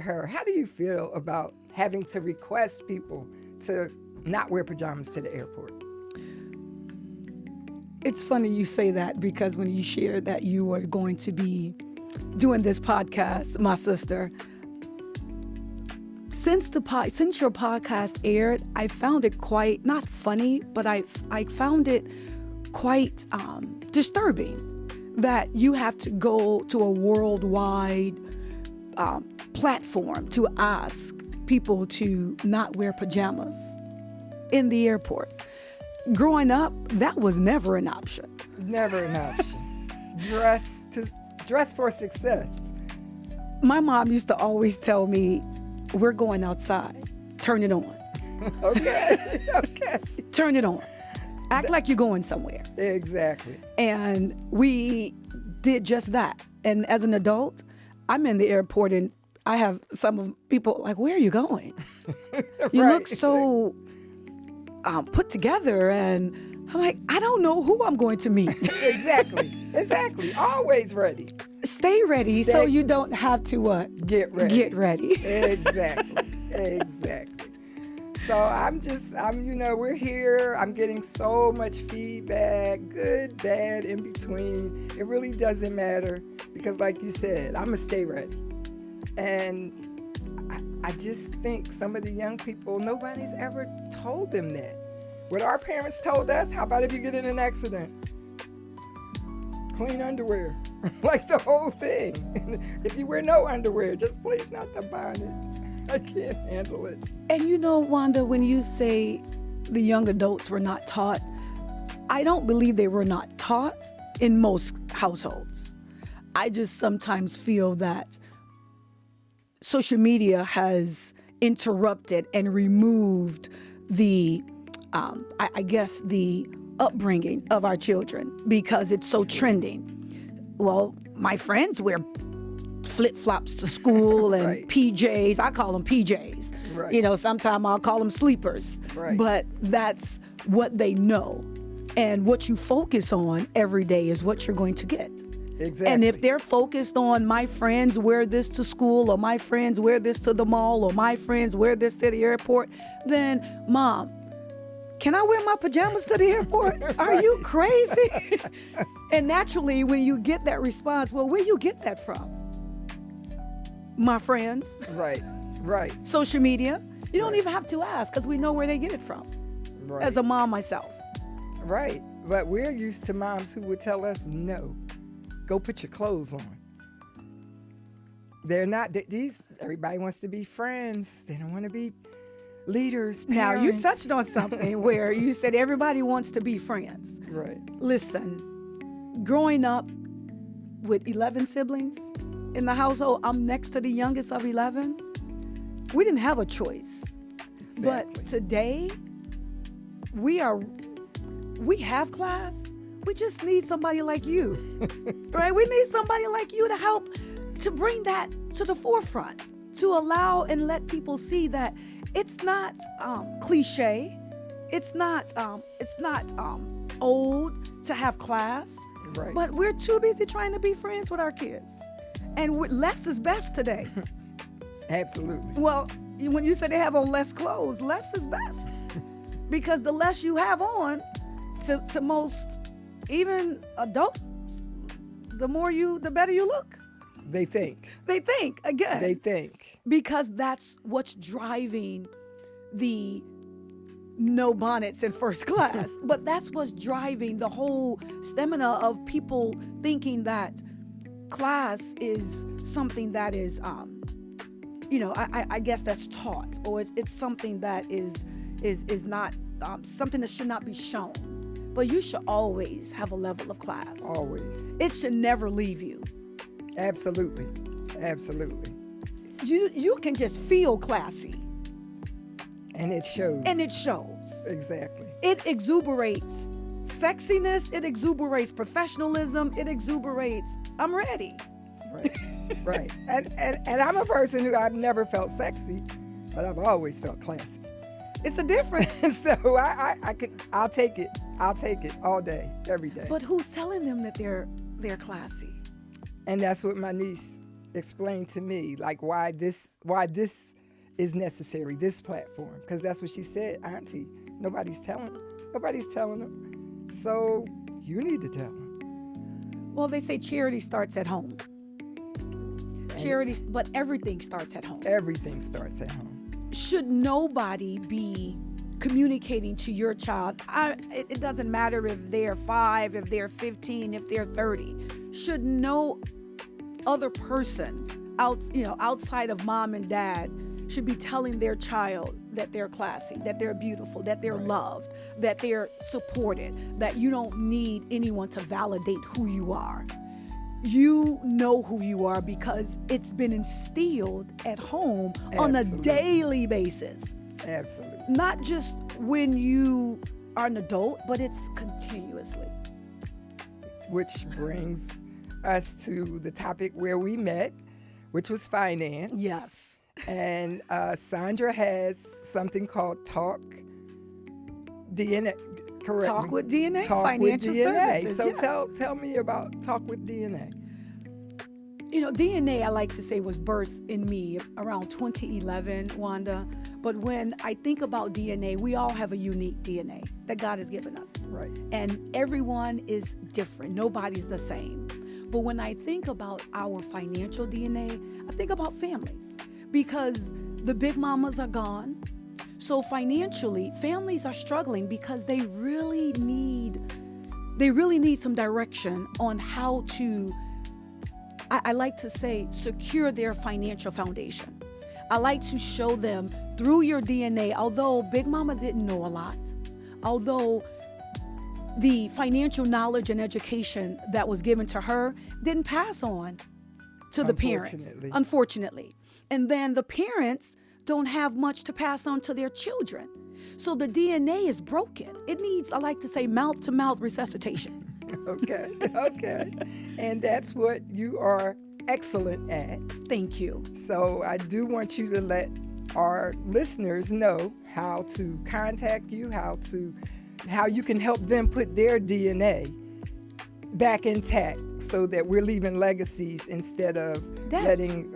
her, how do you feel about having to request people to not wear pajamas to the airport? It's funny you say that, because when you shared that you were going to be doing this podcast, my sister, since your podcast aired, I found it quite, not funny, but I found it quite disturbing that you have to go to a worldwide platform to ask people to not wear pajamas in the airport. Growing up, that was never an option. Never an option. Dress for success. My mom used to always tell me, we're going outside. Turn it on. Okay. Okay. Turn it on. Act like you're going somewhere. Exactly. And we did just that. And as an adult, I'm in the airport and I have some people like, where are you going? You Right. look so put together. And I'm like, I don't know who I'm going to meet. Exactly. Always ready. Stay ready so you don't have to what? Get ready. Get ready. Exactly. So we're here. I'm getting so much feedback, good, bad, in between. It really doesn't matter because, like you said, I'm going to stay ready. And I just think some of the young people, nobody's ever told them that. What our parents told us, how about if you get in an accident? Clean underwear, like the whole thing. If you wear no underwear, just please not the bonnet. I can't handle it. And you know, Wanda, when you say the young adults were not taught, I don't believe they were not taught in most households. I just sometimes feel that social media has interrupted and removed the, I guess, the upbringing of our children because it's so trending. Well, my friends wear flip-flops to school and Right. PJs. I call them PJs. Right. You know, sometimes I'll call them sleepers. Right. But that's what they know. And what you focus on every day is what you're going to get. Exactly. And if they're focused on my friends wear this to school or my friends wear this to the mall or my friends wear this to the airport, then Mom, can I wear my pajamas to the airport? Are you crazy? And naturally, when you get that response, well, where you get that from? My friends. Right. Social media. You don't even have to ask because we know where they get it from. Right. As a mom myself. Right. But we're used to moms who would tell us, no, go put your clothes on. They're not, everybody wants to be friends. They don't want to be leaders, Now, you parents. touched on something where you said everybody wants to be friends. Right. Listen, growing up with 11 siblings in the household, I'm next to the youngest of 11. We didn't have a choice. Exactly. But today, we have class. We just need somebody like you, right? We need somebody like you to help to bring that to the forefront, to allow and let people see that it's not cliche. It's not old to have class. Right. But we're too busy trying to be friends with our kids. And less is best today. Absolutely. Well, when you say they have on less clothes, less is best. Because the less you have on, to most, even adults, the better you look. They think. Again. They think. Because that's what's driving the no bonnets in first class. But that's what's driving the whole stamina of people thinking that class is something that is, I guess that's taught, or it's something that is not something that should not be shown. But you should always have a level of class. Always. It should never leave you. Absolutely. You can just feel classy. And it shows. Exactly. Exactly. It exuberates sexiness. It exuberates professionalism. It exuberates, I'm ready. Right. And I'm a person who I've never felt sexy, but I've always felt classy. It's a difference. So I'll take it. I'll take it all day, every day. But who's telling them that they're classy? And that's what my niece explain to me like why this is necessary, this platform, because that's what she said, Auntie. Nobody's telling them. So you need to tell them. Well, they say charity starts at home. But everything starts at home. Everything starts at home. Should nobody be communicating to your child? It doesn't matter if they're 5, if they're 15, if they're 30. Should no other person outside of mom and dad should be telling their child that they're classy, that they're beautiful, that they're loved, that they're supported, that you don't need anyone to validate who you are. You know who you are because it's been instilled at home on a daily basis. Absolutely. Not just when you are an adult, but it's continuously. Which brings us to the topic where we met, which was finance. Yes. And Saundra has something called Talk DNA. Correct. Talk with DNA, Talk financial with DNA. services. So yes. tell me about Talk with DNA. DNA, I like to say, was birthed in me around 2011, Wanda. But when I think about DNA, we all have a unique DNA that God has given us. Right. And everyone is different. Nobody's the same. But when I think about our financial DNA, I think about families because the big mamas are gone. So financially, families are struggling because they really need some direction on how to, I like to say, secure their financial foundation. I like to show them through your DNA, although Big Mama didn't know a lot, although the financial knowledge and education that was given to her didn't pass on to the parents, unfortunately. And then the parents don't have much to pass on to their children. So the DNA is broken. It needs, I like to say, mouth-to-mouth resuscitation. Okay. And that's what you are excellent at. Thank you. So I do want you to let our listeners know how to contact you, how you can help them put their DNA back intact so that we're leaving legacies instead of letting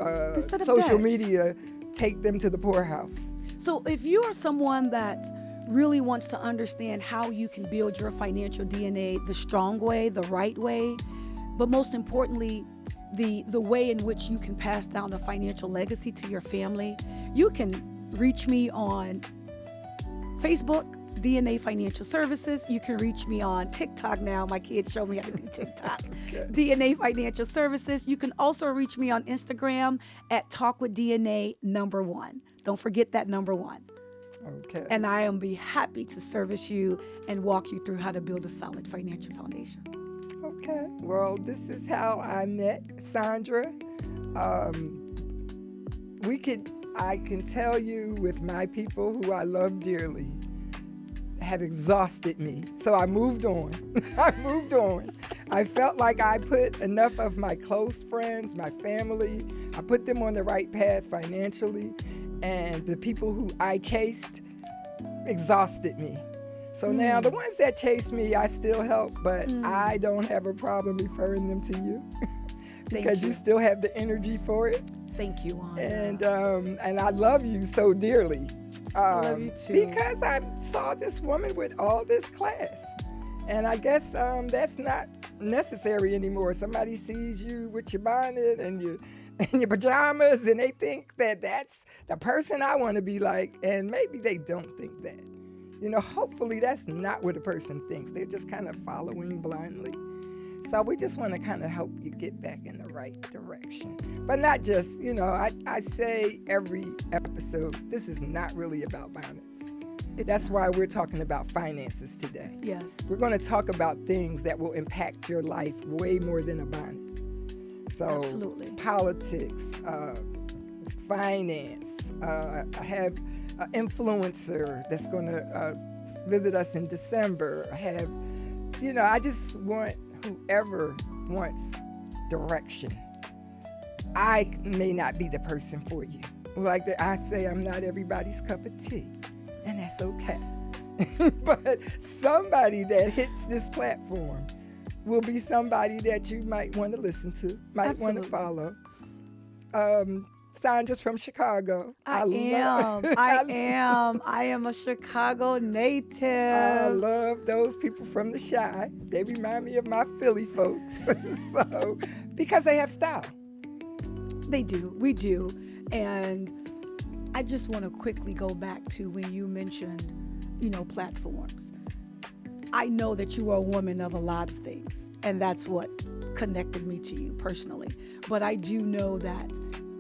social media take them to the poorhouse. So if you are someone that really wants to understand how you can build your financial DNA the strong way, the right way, but most importantly, the way in which you can pass down a financial legacy to your family, you can reach me on Facebook, DNA Financial Services. You can reach me on TikTok now. My kids show me how to do TikTok. Okay. DNA Financial Services. You can also reach me on Instagram at TalkWithDNA1. Don't forget that #1. Okay. And I am be happy to service you and walk you through how to build a solid financial foundation. Okay. Well, this is how I met Saundra. I can tell you with my people who I love dearly have exhausted me. So I moved on. I felt like I put enough of my close friends, my family, I put them on the right path financially, and the people who I chased exhausted me. So now the ones that chase me, I still help, but I don't have a problem referring them to you because you still have the energy for it. Thank you, Wanda. And I love you so dearly. I love you too. Because I saw this woman with all this class. And I guess that's not necessary anymore. Somebody sees you with your bonnet and your pajamas and they think that that's the person I want to be like. And maybe they don't think that. Hopefully that's not what a person thinks. They're just kind of following blindly. So we just want to kind of help you get back in the right direction. But not just, I say every episode, this is not really about bonnets. That's why we're talking about finances today. Yes. We're going to talk about things that will impact your life way more than a bonnet. So absolutely. Politics, finance. I have an influencer that's going to visit us in December. I just want whoever wants direction. I may not be the person for you. Like I say, I'm not everybody's cup of tea, and that's okay. But somebody that hits this platform will be somebody that you might want to listen to, might want to follow. Saundra's from Chicago. I am a Chicago native. I love those people from the Chi. They remind me of my Philly folks. So, because they have style. They do. We do. And I just want to quickly go back to when you mentioned, platforms. I know that you are a woman of a lot of things, and that's what connected me to you personally. But I do know that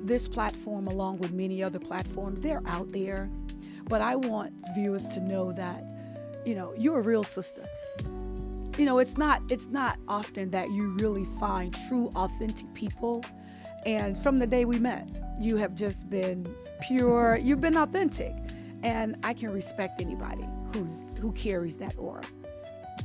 this platform, along with many other platforms, they're out there. But I want viewers to know that, you're a real sister. It's not often that you really find true, authentic people. And from the day we met, you have just been pure. You've been authentic. And I can respect anybody who carries that aura.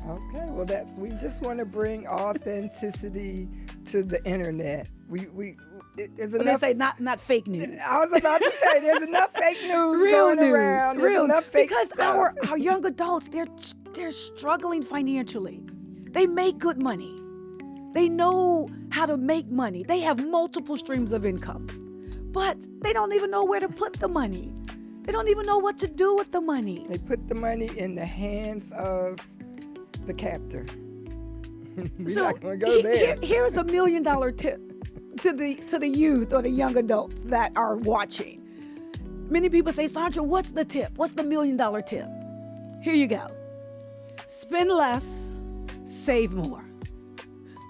Okay, well, we just want to bring authenticity to the internet. There's enough. They say not fake news. I was about to say there's enough fake news going around. There's enough fake because stuff. our young adults, they're struggling financially. They make good money. They know how to make money. They have multiple streams of income, but they don't even know where to put the money. They don't even know what to do with the money. They put the money in the hands of the captor. We're not going to go there. Here's $1 million tip to the youth or the young adults that are watching. Many people say, Saundra, what's the tip? What's the $1 million tip? Here you go. Spend less, save more.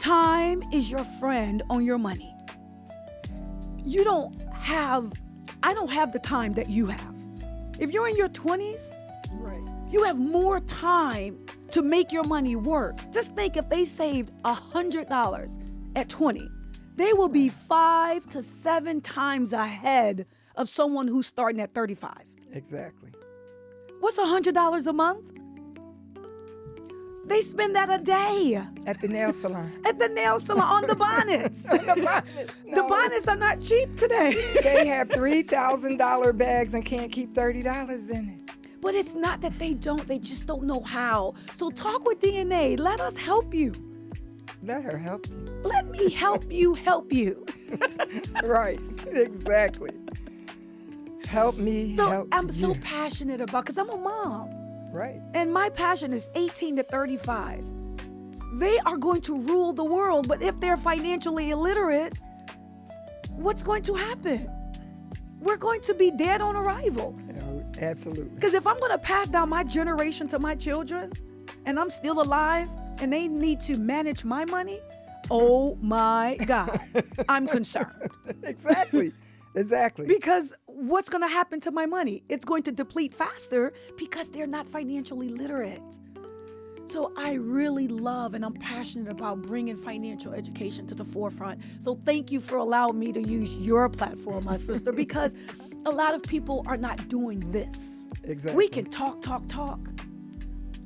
Time is your friend on your money. I don't have the time that you have. If you're in your 20s, Right. you have more time to make your money work. Just think if they saved $100 at 20, they will be 5 to 7 times ahead of someone who's starting at 35. Exactly. What's $100 a month? They spend that a day. At the nail salon. At the nail salon, on the bonnets. The bonnets. No. The bonnets are not cheap today. They have $3,000 bags and can't keep $30 in it. But it's not that they just don't know how. So talk with DNA. Let us help you. Let her help you. Let me help you help you. Right, exactly. Help me help I'm you. so passionate about, because I'm a mom. Right. And my passion is 18 to 35. They are going to rule the world, but if they're financially illiterate, what's going to happen? We're going to be dead on arrival. Oh, absolutely. Because if I'm going to pass down my generation to my children, and I'm still alive, and they need to manage my money, oh my God, I'm concerned. Exactly. Because what's going to happen to my money? It's going to deplete faster because they're not financially literate. So I really love and I'm passionate about bringing financial education to the forefront. So thank you for allowing me to use your platform, my sister, because a lot of people are not doing this. Exactly. We can talk,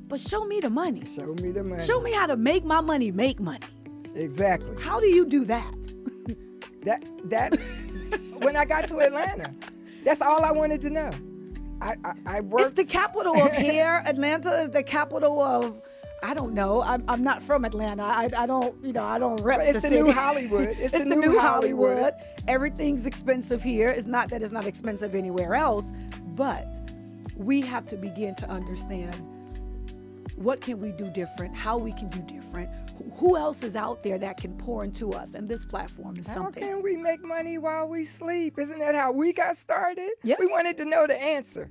but show me the money. Show me the money. Show me how to make my money make money. Exactly. How do you do that? That's when I got to Atlanta. That's all I wanted to know. I worked. It's the capital of hair. Atlanta is the capital of, I don't know. I'm not from Atlanta. I don't rep It's the the city. new Hollywood. It's the new Hollywood. Everything's expensive here. It's not that it's not expensive anywhere else, but we have to begin to understand what can we do different, how we can do different, who else is out there that can pour into us, and this platform is something. How can we make money while we sleep? Isn't that how we got started? Yes. We wanted to know the answer.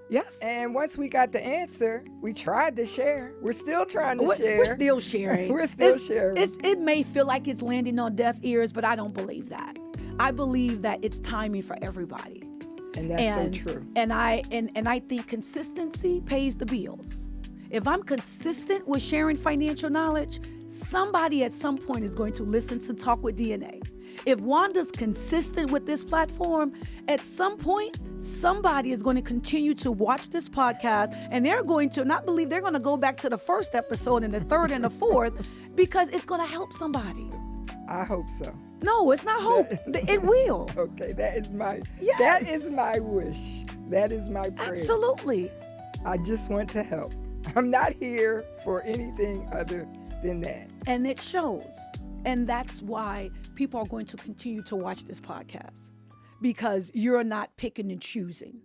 Yes. And once we got the answer, we tried to share. We're still trying to share. We're still sharing. We're still sharing. It may feel like it's landing on deaf ears, but I don't believe that. I believe that it's timing for everybody. And that's so true. And I think consistency pays the bills. If I'm consistent with sharing financial knowledge, somebody at some point is going to listen to Talk with DNA. If Wanda's consistent with this platform, at some point, somebody is going to continue to watch this podcast, and they're going to not believe they're going to go back to the first episode and the third and the fourth because it's going to help somebody. I hope so. No, it's not hope. It will. Okay, that is my wish. That is my prayer. Absolutely. I just want to help. I'm not here for anything other than that. And it shows. And that's why people are going to continue to watch this podcast, because you're not picking and choosing.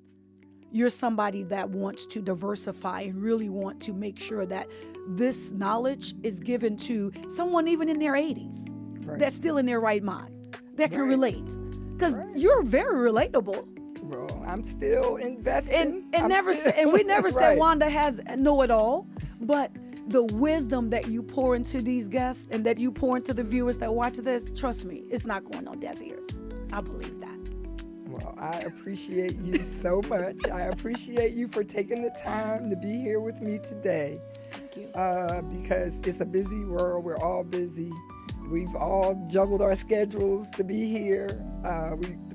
You're somebody that wants to diversify and really want to make sure that this knowledge is given to someone even in their 80s that's still in their right mind, that can relate. Because you're very relatable. Well, I'm still investing. And we never said Wanda has know-it-all, but the wisdom that you pour into these guests and that you pour into the viewers that watch this, trust me, it's not going on deaf ears. I believe that. Well, I appreciate you so much. I appreciate you for taking the time to be here with me today. Thank you. Because it's a busy world. We're all busy. We've all juggled our schedules to be here.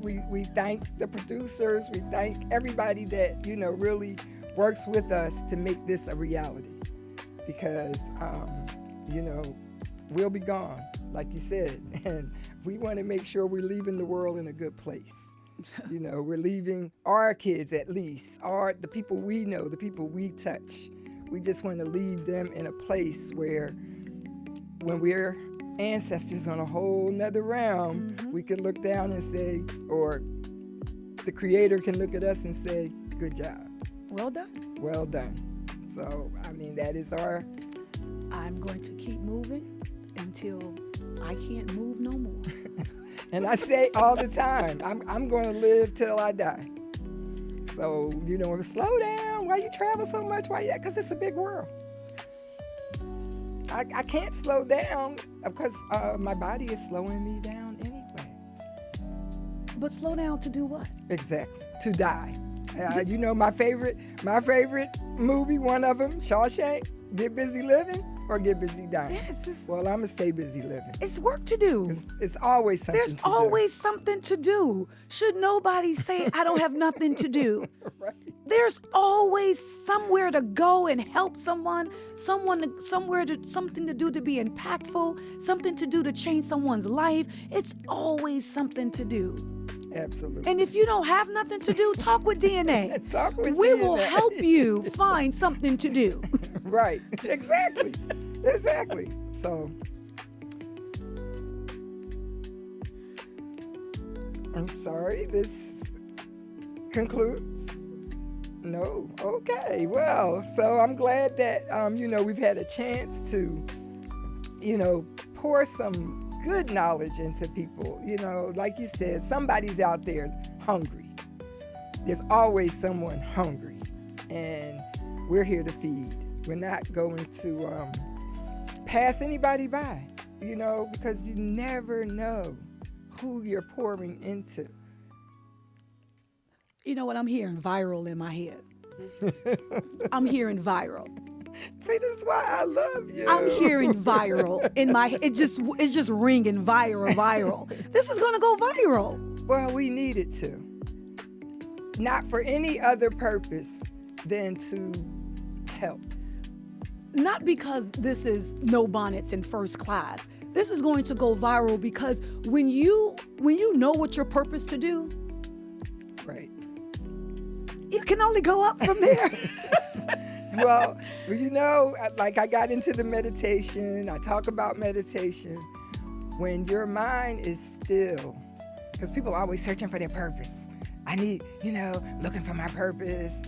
We thank the producers. We thank everybody that, really works with us to make this a reality. Because, we'll be gone, like you said. And we want to make sure we're leaving the world in a good place. We're leaving our kids, at least, the people we know, the people we touch. We just want to leave them in a place where when we're ancestors on a whole nother realm, we can look down and say, or the Creator can look at us and say, good job. Well done. Well done. So, that is our... I'm going to keep moving until I can't move no more. And I say all the time, I'm going to live till I die. So, slow down. Why you travel so much? Because it's a big world. I can't slow down because my body is slowing me down anyway. But slow down to do what? Exactly. To die. My favorite movie, one of them, Shawshank, Get Busy Living or Get Busy Dying. Yes. Well, I'm going to stay busy living. It's work to do. It's always something to do. There's always something to do. Should nobody say, I don't have nothing to do. Right. There's always somewhere to go and help something to do to be impactful, something to do to change someone's life. It's always something to do. Absolutely. And if you don't have nothing to do, talk with DNA. Talk with we DNA. will help you find something to do. Right. Exactly. Exactly. So, I'm sorry, this concludes. No. Okay. Well, so I'm glad that, we've had a chance to, pour some good knowledge into people. Like you said, somebody's out there hungry. There's always someone hungry, and we're here to feed. We're not going to pass anybody by, because you never know who you're pouring into. You know what? I'm hearing viral in my head. I'm hearing viral. See, this is why I love you. I'm hearing viral in my head. It's just ringing viral. This is gonna go viral. Well, we need it to. Not for any other purpose than to help. Not because this is no bonnets in first class. This is going to go viral because when you know what your purpose to do, right, you can only go up from there. Well, like I got into the meditation. I talk about meditation. When your mind is still, because people are always searching for their purpose. I need, looking for my purpose.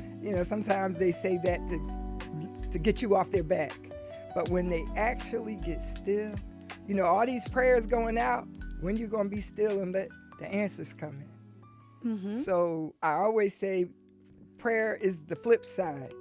Sometimes they say that to get you off their back. But when they actually get still, all these prayers going out, when you're going to be still and let the answers come in. Mm-hmm. So I always say prayer is the flip side.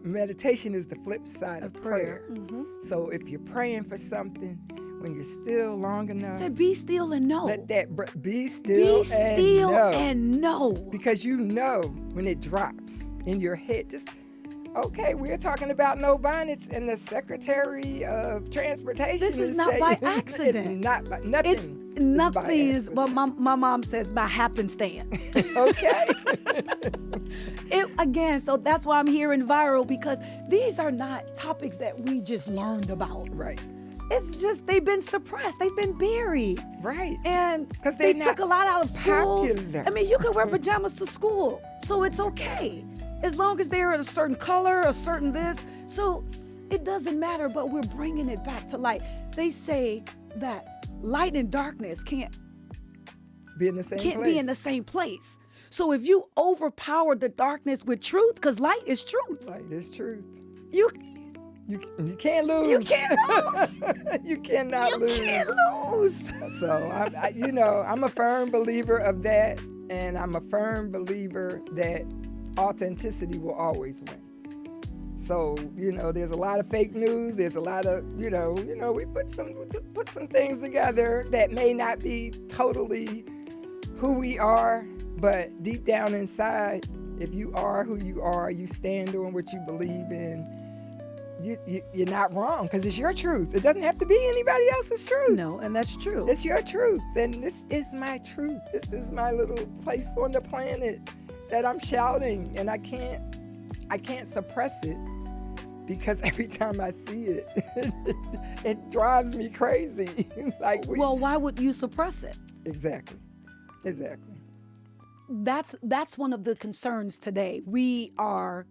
Meditation is the flip side of prayer. Mm-hmm. So if you're praying for something, when you're still long enough, say, be still and know. Let that be still, and know. Because when it drops in your head, okay, we're talking about no bonnets, and the Secretary of Transportation. This is not by accident. It's not by nothing. Nothing is what my mom says by happenstance. Okay. So that's why I'm hearing viral, because these are not topics that we just learned about. Right. It's just they've been suppressed. They've been buried. Right. And because they took a lot out of schools. Popular. You can wear pajamas to school, so it's okay. As long as they're a certain color, a certain this. So it doesn't matter, but we're bringing it back to light. They say that light and darkness can't Be in the same place. be in the same place. So if you overpower the darkness with truth, because light is truth, Light is truth. you You can't lose. you can't lose. You cannot lose. You can't lose. So I'm a firm believer of that, and I'm a firm believer that authenticity will always win. So there's a lot of fake news. There's a lot of we put some things together that may not be totally who we are, but deep down inside, if you are who you are, you stand on what you believe in. You're not wrong, because it's your truth. It doesn't have to be anybody else's truth. No, and that's true. It's your truth, and this is my truth. This is my little place on the planet that I'm shouting, and I can't suppress it, because every time I see it, it drives me crazy. Well, why would you suppress it? Exactly. That's one of the concerns today. We have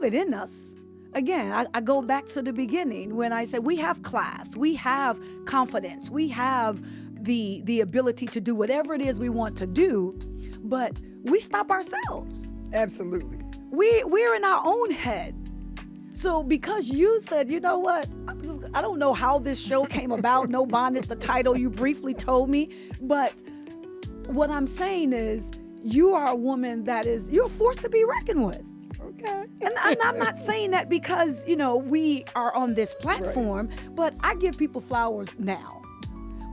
it in us. Again, I go back to the beginning when I said we have class, we have confidence, we have the ability to do whatever it is we want to do, but we stop ourselves. Absolutely. We're in our own head. So because you said, you know what, I don't know how this show came about, No Bonnets, the title you briefly told me, but what I'm saying is you are a woman you're a force to be reckoned with. Okay. And I'm not saying that because, we are on this platform, right, but I give people flowers now.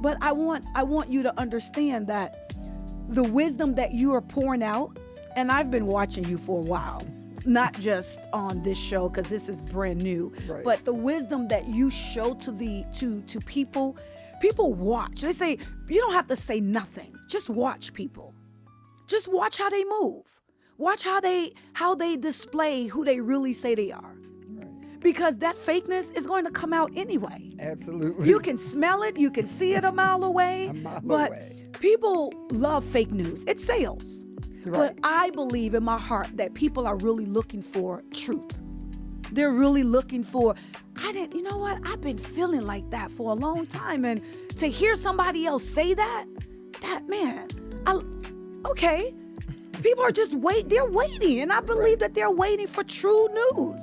But I want you to understand that the wisdom that you are pouring out, and I've been watching you for a while, not just on this show because this is brand new, right, but the wisdom that you show to people watch. They say you don't have to say nothing. Just watch people. Just watch how they move. Watch how they display who they really say they are. Right. Because that fakeness is going to come out anyway. Absolutely. You can smell it, you can see it a mile away. But people love fake news. It sells. Right. But I believe in my heart that people are really looking for truth. They're really looking for, you know what? I've been feeling like that for a long time. And to hear somebody else say that man, okay. People are just they're waiting. And I believe that they're waiting for true news.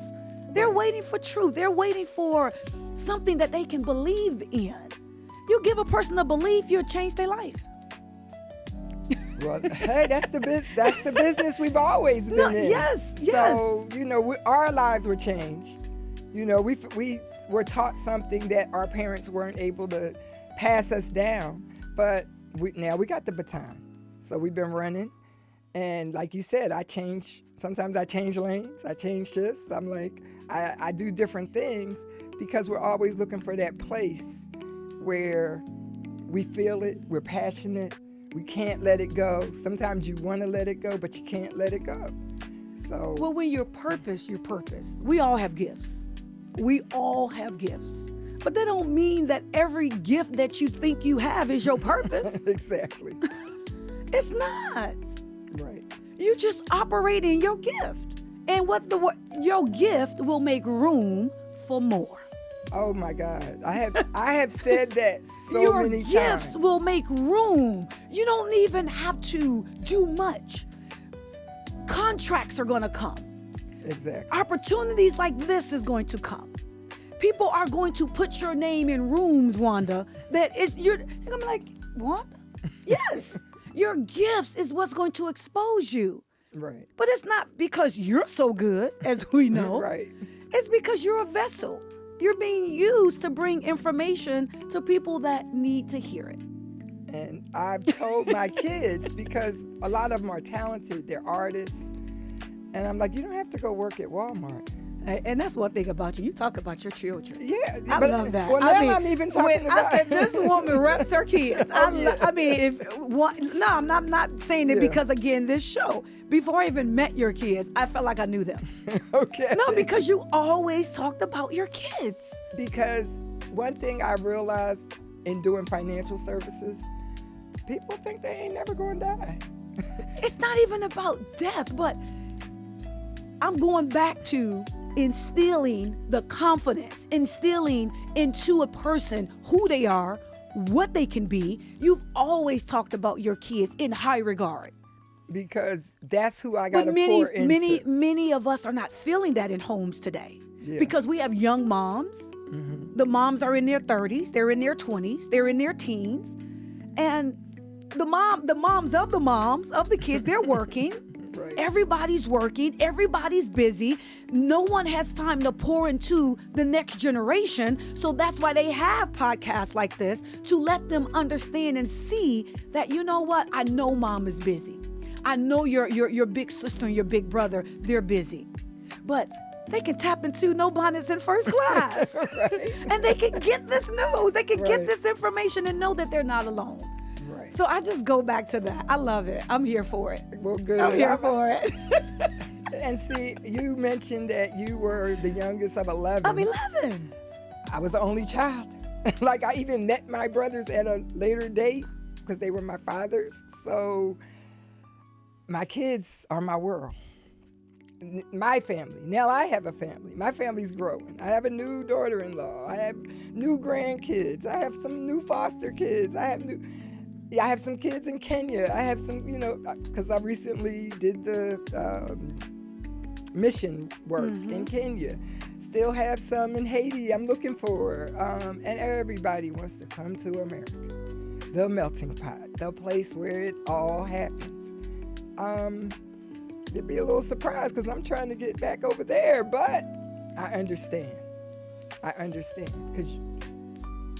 They're waiting for truth. They're waiting for something that they can believe in. You give a person a belief, you'll change their life. Well, hey, that's the business we've always been in. Yes. So, our lives were changed. We were taught something that our parents weren't able to pass us down. But now we got the baton. So we've been running. And like you said, sometimes I change lanes, I change shifts. I'm like, I do different things because we're always looking for that place where we feel it, we're passionate, we can't let it go. Sometimes you want to let it go, but you can't let it go. So. Well, when you're purpose. We all have gifts. But that don't mean that every gift that you think you have is your purpose. Exactly. It's not. Right. You just operate in your gift. And your gift will make room for more. Oh my God. I have said that your many times. Your gifts will make room. You don't even have to do much. Contracts are going to come. Exactly. Opportunities like this is going to come. People are going to put your name in rooms, Wanda, you're going to be like, what? Yes. Your gifts is what's going to expose you. Right. But it's not because you're so good, as we know. Right. It's because you're a vessel. You're being used to bring information to people that need to hear it. And I've told my kids, because a lot of them are talented, they're artists, and I'm like, you don't have to go work at Walmart. And that's one thing about you. You talk about your children. Yeah, I love that. Well, now I'm even talking about. I said this woman reps her kids. I'm not saying it because again, this show. Before I even met your kids, I felt like I knew them. Okay. No, because you always talked about your kids. Because one thing I realized in doing financial services, people think they ain't never going to die. It's not even about death, but I'm going back to instilling the confidence, instilling into a person who they are, what they can be. You've always talked about your kids in high regard. Because that's who I got But to pour into. many of us are not feeling that in homes today. Yeah. Because we have young moms. The moms are in their 30s, they're in their 20s, they're in their teens. And the moms of the kids, they're working. Right. Everybody's working, everybody's busy. No one has time to pour into the next generation. So that's why they have podcasts like this, to let them understand and see that, you know what? I know mom is busy. I know your big sister and your big brother, they're busy. But they can tap into No Bonnets in First Class. Right. And they can get this news. They can Right. get this information and know that they're not alone. Right. So I just go back to that. I love it. I'm here for it. Well, good. I'm here for it. And see, you mentioned that you were the youngest of 11. I'm 11. I was the only child. Like, I even met my brothers at a later date because they were my fathers. So my kids are my world. My family. Now I have a family. My family's growing. I have a new daughter-in-law. I have new grandkids. I have some new foster kids. I have some kids in Kenya. I have some, because I recently did the mission work in Kenya. Still have some in Haiti I'm looking for. And everybody wants to come to America. The melting pot, the place where it all happens. It'd be a little surprise because I'm trying to get back over there, but I understand. Because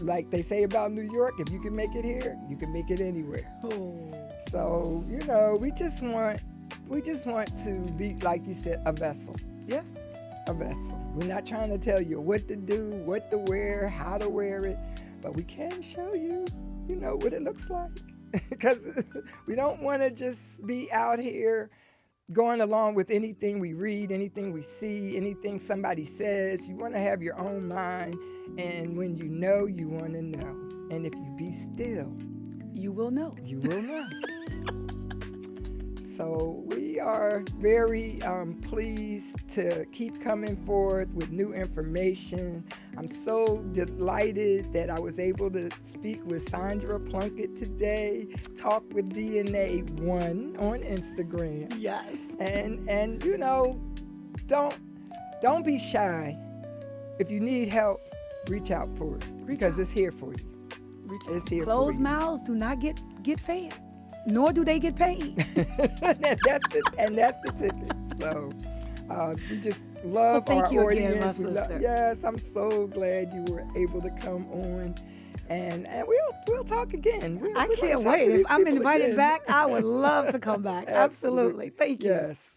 like they say about New York, if you can make it here, you can make it anywhere. Oh. So, we just want to be, like you said, a vessel. Yes. A vessel. We're not trying to tell you what to do, what to wear, how to wear it, but we can show you, what it looks like. Because we don't want to just be out here going along with anything we read, anything we see, anything somebody says. You want to have your own mind, and when you know, you want to know. And if you be still, You will know. you will know. So we are very pleased to keep coming forth with new information. I'm so delighted that I was able to speak with Saundra Plunkett today, talk with DNA 1 on Instagram. Yes. And don't be shy. If you need help, reach out for it because it's here for you. It's here for Closed you. mouths do not get fed, nor do they get paid. and that's the ticket. So we just love Well, thank our you again, audience. my sister. Yes, I'm so glad you were able to come on, and we'll talk again. I can't wait. If I'm invited back, I would love to come back. Absolutely. Thank you. Yes.